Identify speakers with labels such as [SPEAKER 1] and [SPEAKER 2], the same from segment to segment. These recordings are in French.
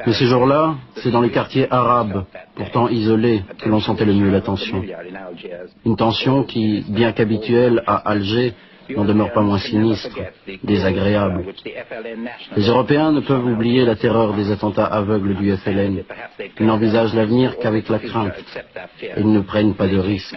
[SPEAKER 1] Mais ces jours-là, c'est dans les quartiers arabes, pourtant isolés, que l'on sentait le mieux la tension. Une tension qui, bien qu'habituelle à Alger, n'en demeure pas moins sinistre, désagréable. Les Européens ne peuvent oublier la terreur des attentats aveugles du FLN. Ils n'envisagent l'avenir qu'avec la crainte, et ils ne prennent pas de risques.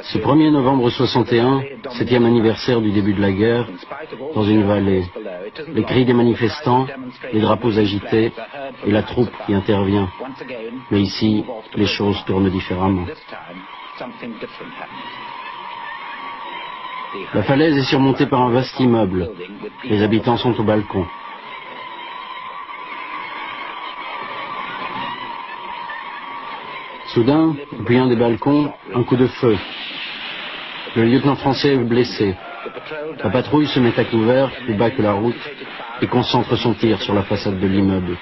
[SPEAKER 1] Ce 1er novembre 61, 7e anniversaire du début de la guerre, dans une vallée, les cris des manifestants, les drapeaux agités et la troupe qui intervient. Mais ici, les choses tournent différemment. La falaise est surmontée par un vaste immeuble. Les habitants sont au balcon. Soudain, depuis un des balcons, un coup de feu. Le lieutenant français est blessé. La patrouille se met à couvert, plus bas que la route, et concentre son tir sur la façade de l'immeuble.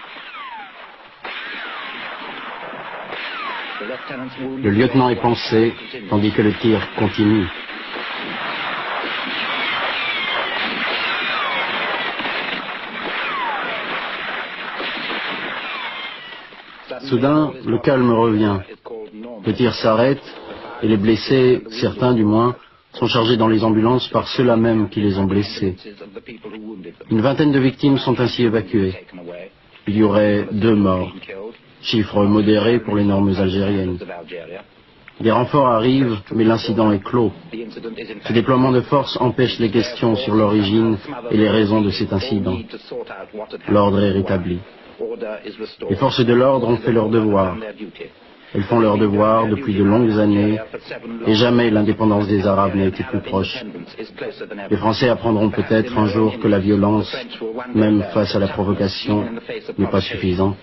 [SPEAKER 1] Le lieutenant est pansé, tandis que le tir continue. Soudain, le calme revient. Le tir s'arrête et les blessés, certains du moins, sont chargés dans les ambulances par ceux-là même qui les ont blessés. Une vingtaine de victimes sont ainsi évacuées. Il y aurait 2 morts, chiffre modéré pour les normes algériennes. Des renforts arrivent, mais l'incident est clos. Ce déploiement de force empêche les questions sur l'origine et les raisons de cet incident. L'ordre est rétabli. Les forces de l'ordre ont fait leur devoir. Elles font leur devoir depuis de longues années et jamais l'indépendance des Arabes n'a été plus proche. Les Français apprendront peut-être un jour que la violence, même face à la provocation, n'est pas suffisante.